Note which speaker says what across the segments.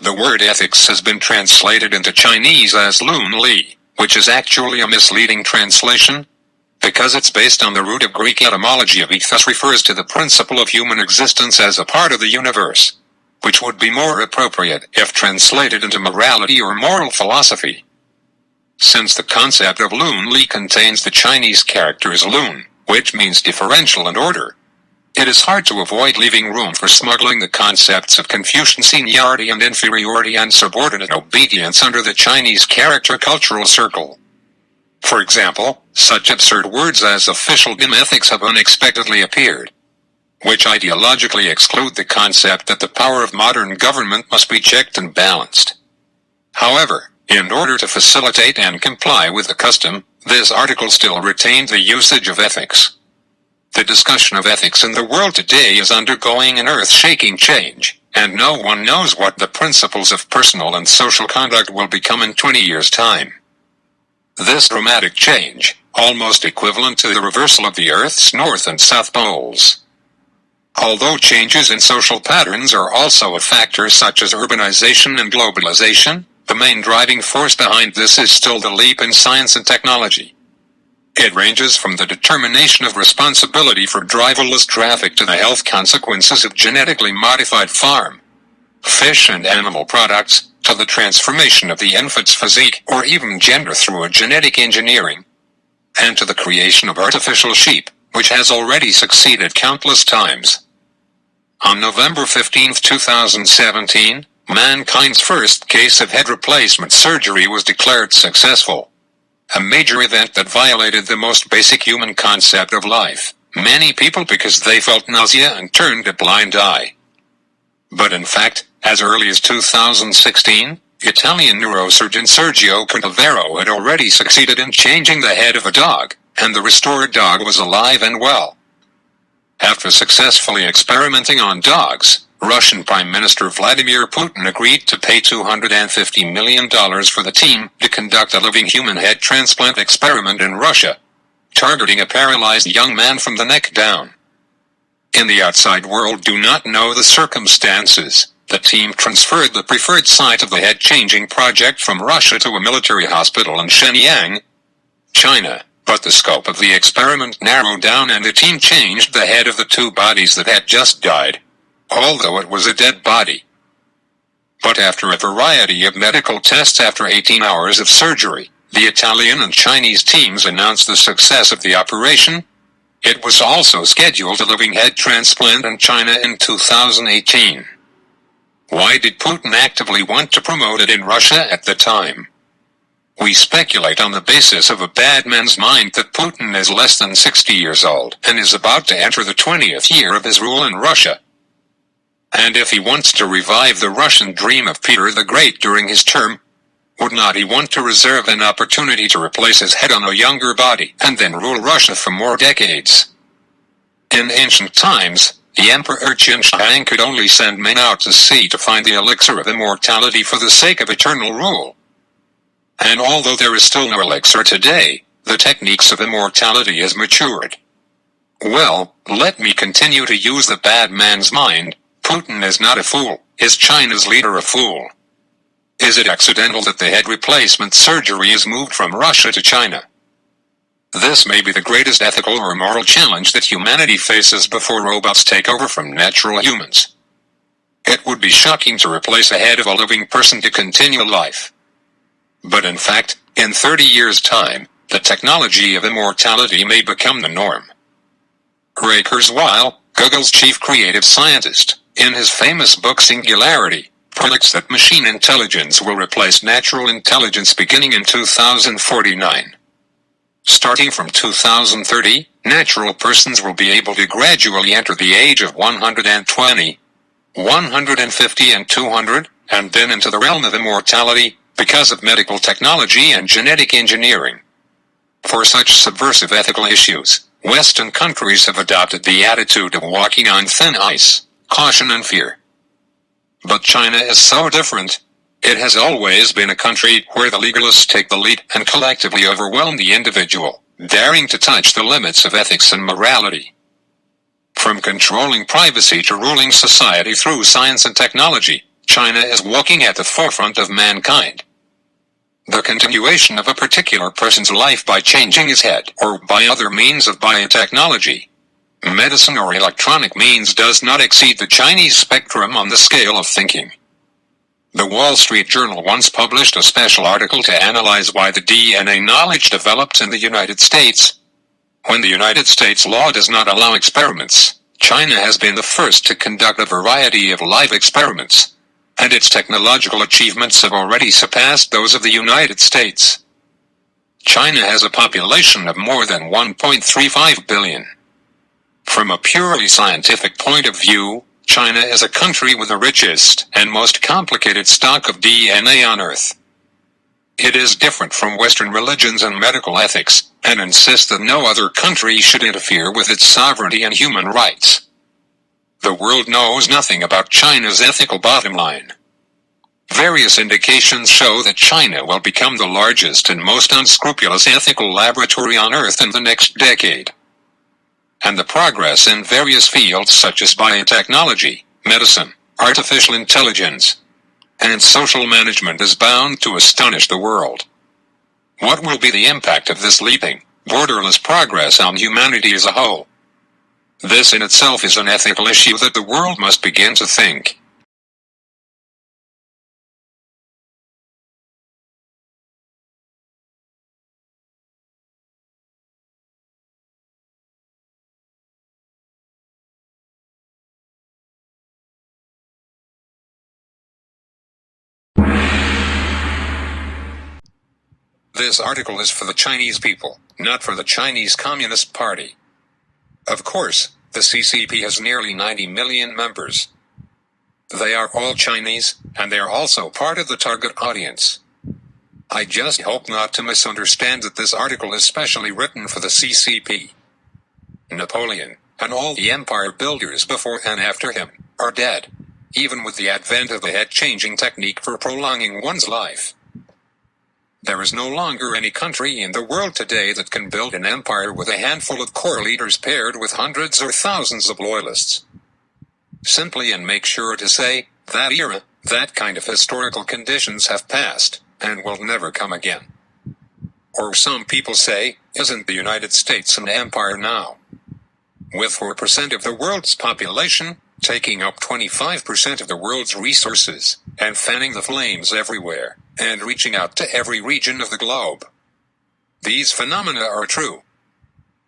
Speaker 1: The word ethics has been translated into Chinese as lun li, which is actually a misleading translation, because it's based on the root of Greek etymology of ethos refers to the principle of human existence as a part of the universe, which would be more appropriate if translated into morality or moral philosophy. Since the concept of lun li contains the Chinese characters lun, which means differential and order, it is hard to avoid leaving room for smuggling the concepts of Confucian seniority and inferiority and subordinate obedience under the Chinese character cultural circle. For example, such absurd words as officialdom ethics have unexpectedly appeared, which ideologically exclude the concept that the power of modern government must be checked and balanced. However, in order to facilitate and comply with the custom, this article still retained the usage of ethics. The discussion of ethics in the world today is undergoing an earth-shaking change, and no one knows what the principles of personal and social conduct will become in 20 years' time. This dramatic change, almost equivalent to the reversal of the Earth's north and south poles. Although changes in social patterns are also a factor such as urbanization and globalization, the main driving force behind this is still the leap in science and technology. It ranges from the determination of responsibility for driverless traffic to the health consequences of genetically modified farm, fish and animal products, to the transformation of the infant's physique or even gender through a genetic engineering, and to the creation of artificial sheep, which has already succeeded countless times. On November 15, 2017, mankind's first case of head replacement surgery was declared successful. A major event that violated the most basic human concept of life, many people because they felt nausea and turned a blind eye. But in fact, as early as 2016, Italian neurosurgeon Sergio Canavero had already succeeded in changing the head of a dog, and the restored dog was alive and well. After successfully experimenting on dogs, Russian Prime Minister Vladimir Putin agreed to pay $250 million for the team to conduct a living human head transplant experiment in Russia, targeting a paralyzed young man from the neck down. In the outside world do not know the circumstances. The team transferred the preferred site of the head-changing project from Russia to a military hospital in Shenyang, China, but the scope of the experiment narrowed down and the team changed the head of the two bodies that had just died, although it was a dead body. But after a variety of medical tests after 18 hours of surgery, the Italian and Chinese teams announced the success of the operation. It was also scheduled a living head transplant in China in 2018. Why did Putin actively want to promote it in Russia at the time? We speculate on the basis of a bad man's mind that Putin is less than 60 years old and is about to enter the 20th year of his rule in Russia. And if he wants to revive the Russian dream of Peter the Great during his term, would not he want to reserve an opportunity to replace his head on a younger body and then rule Russia for more decades? In ancient times, the Emperor Qin Shi Huang could only send men out to sea to find the elixir of immortality for the sake of eternal rule. And although there is still no elixir today, the techniques of immortality has matured. Well, let me continue to use the bad man's mind. Putin is not a fool. Is China's leader a fool? Is it accidental that the head replacement surgery is moved from Russia to China? This may be the greatest ethical or moral challenge that humanity faces before robots take over from natural humans. It would be shocking to replace a head of a living person to continue life. But in fact, in 30 years' time, the technology of immortality may become the norm. Ray Kurzweil, Google's chief creative scientist, in his famous book Singularity, predicts that machine intelligence will replace natural intelligence beginning in 2049. Starting from 2030, natural persons will be able to gradually enter the age of 120, 150 and 200, and then into the realm of immortality, because of medical technology and genetic engineering. For such subversive ethical issues, Western countries have adopted the attitude of walking on thin ice, caution and fear. But China is so different. It has always been a country where the legalists take the lead and collectively overwhelm the individual, daring to touch the limits of ethics and morality. From controlling privacy to ruling society through science and technology, China is walking at the forefront of mankind. The continuation of a particular person's life by changing his head or by other means of biotechnology, medicine or electronic means does not exceed the Chinese spectrum on the scale of thinking. The Wall Street Journal once published a special article to analyze why the DNA knowledge developed in the United States. When the United States law does not allow experiments, China has been the first to conduct a variety of live experiments, and its technological achievements have already surpassed those of the United States. China has a population of more than 1.35 billion. From a purely scientific point of view, China is a country with the richest and most complicated stock of DNA on Earth. It is different from Western religions and medical ethics, and insists that no other country should interfere with its sovereignty and human rights. The world knows nothing about China's ethical bottom line. Various indications show that China will become the largest and most unscrupulous ethical laboratory on Earth in the next decade. And the progress in various fields such as biotechnology, medicine, artificial intelligence, and social management is bound to astonish the world. What will be the impact of this leaping, borderless progress on humanity as a whole? This in itself is an ethical issue that the world must begin to think. This article is for the Chinese people, not for the Chinese Communist Party. Of course, the CCP has nearly 90 million members. They are all Chinese, and they are also part of the target audience. I just hope not to misunderstand that this article is specially written for the CCP. Napoleon, and all the empire builders before and after him, are dead, even with the advent of the head-changing technique for prolonging one's life. There is no longer any country in the world today that can build an empire with a handful of core leaders paired with hundreds or thousands of loyalists. Simply and make sure to say, that era, that kind of historical conditions have passed, and will never come again. Or some people say, isn't the United States an empire now? With 4% of the world's population, taking up 25% of the world's resources, and fanning the flames everywhere, and reaching out to every region of the globe. These phenomena are true.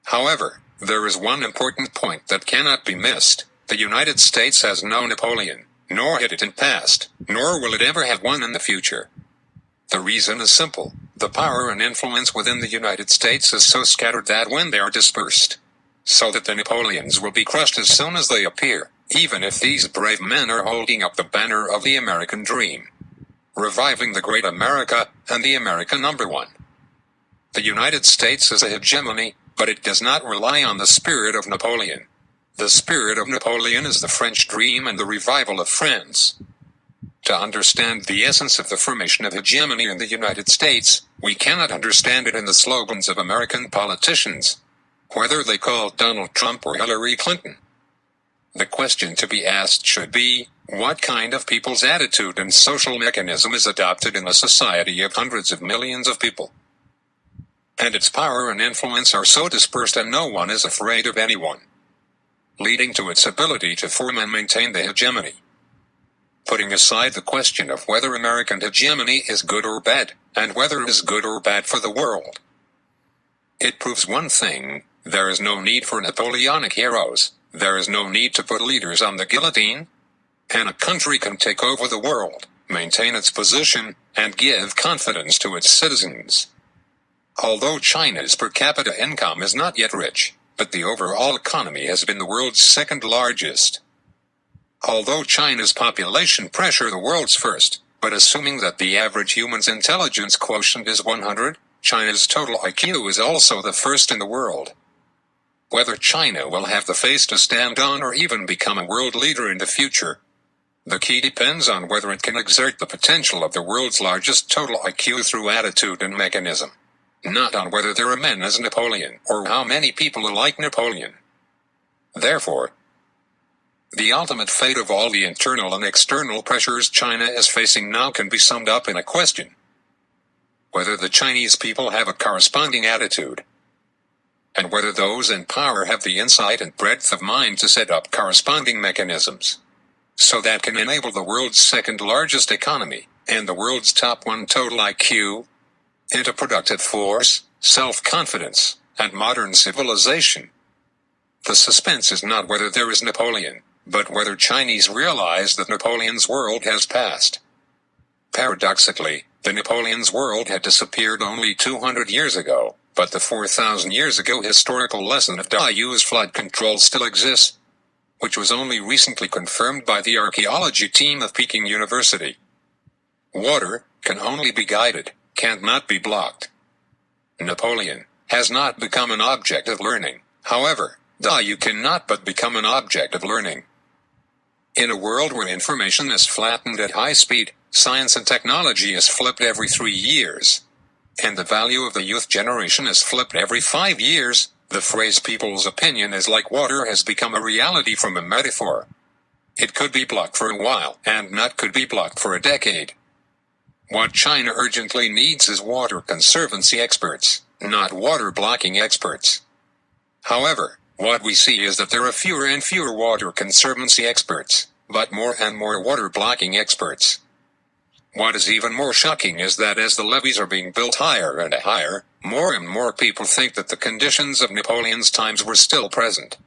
Speaker 1: However, there is one important point that cannot be missed. The United States has no Napoleon, nor had it in past, nor will it ever have one in the future. The reason is simple. The power and influence within the United States is so scattered that when they are dispersed, so that the Napoleons will be crushed as soon as they appear, even if these brave men are holding up the banner of the American dream, reviving the great America and the America #1. The United States is a hegemony, but it does not rely on the spirit of Napoleon. The spirit of Napoleon is the French dream and the revival of France. To understand the essence of the formation of hegemony in the United States, we cannot understand it in the slogans of American politicians, whether they call Donald Trump or Hillary Clinton. The question to be asked should be, what kind of people's attitude and social mechanism is adopted in a society of hundreds of millions of people? And its power and influence are so dispersed and no one is afraid of anyone, leading to its ability to form and maintain the hegemony. Putting aside the question of whether American hegemony is good or bad, and whether it is good or bad for the world, it proves one thing: there is no need for Napoleonic heroes, there is no need to put leaders on the guillotine, and a country can take over the world, maintain its position, and give confidence to its citizens. Although China's per capita income is not yet rich, but the overall economy has been the world's second largest. Although China's population pressure the world's first, but assuming that the average human's intelligence quotient is 100, China's total IQ is also the first in the world. Whether China will have the face to stand on or even become a world leader in the future, the key depends on whether it can exert the potential of the world's largest total IQ through attitude and mechanism, not on whether there are men as Napoleon or how many people are like Napoleon. Therefore, The ultimate fate of all the internal and external pressures China is facing now can be summed up in a question: whether the Chinese people have a corresponding attitude, and whether those in power have the insight and breadth of mind to set up corresponding mechanisms, so that can enable the world's second largest economy, and the world's top 1 total IQ, into productive force, self-confidence, and modern civilization. The suspense is not whether there is Napoleon, but whether Chinese realize that Napoleon's world has passed. Paradoxically, the Napoleon's world had disappeared only 200 years ago, but the 4,000 years ago historical lesson of Dayu's flood control still exists, which was only recently confirmed by the archaeology team of Peking University. Water can only be guided, cannot be blocked. Napoleon has not become an object of learning. However, Dayu cannot but become an object of learning. In a world where information is flattened at high speed, science and technology is flipped every 3 years, and the value of the youth generation is flipped every 5 years, the phrase people's opinion is like water has become a reality from a metaphor. It could be blocked for a while, and not could be blocked for a decade. What China urgently needs is water conservancy experts, not water blocking experts. However, what we see is that there are fewer and fewer water conservancy experts, but more and more water blocking experts. What is even more shocking is that as the levees are being built higher and higher, more and more people think that the conditions of Napoleon's times were still present.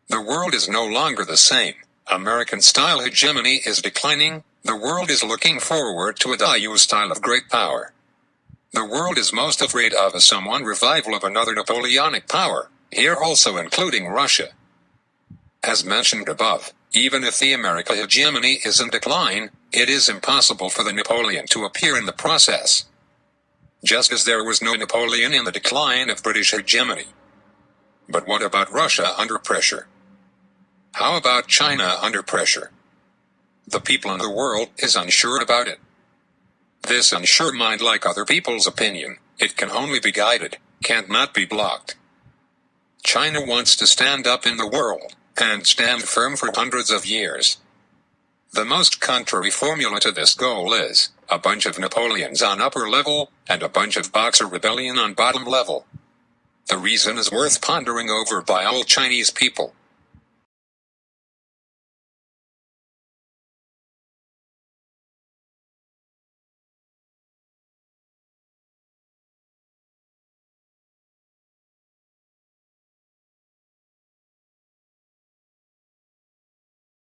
Speaker 1: The world is no longer the same. American-style hegemony is declining. The world is looking forward to a Dayu style of great power. The world is most afraid of a someone revival of another Napoleonic power, here also including Russia. As mentioned above, even if the American hegemony is in decline, it is impossible for the Napoleon to appear in the process. Just as there was no Napoleon in the decline of British hegemony. But what about Russia under pressure? How about China under pressure? The people in the world is unsure about it. This unsure mind, like other people's opinion, it can only be guided, cannot be blocked. China wants to stand up in the world, and stand firm for hundreds of years. The most contrary formula to this goal is a bunch of Napoleons on upper level, and a bunch of Boxer rebellion on bottom level. The reason is worth pondering over by all Chinese people.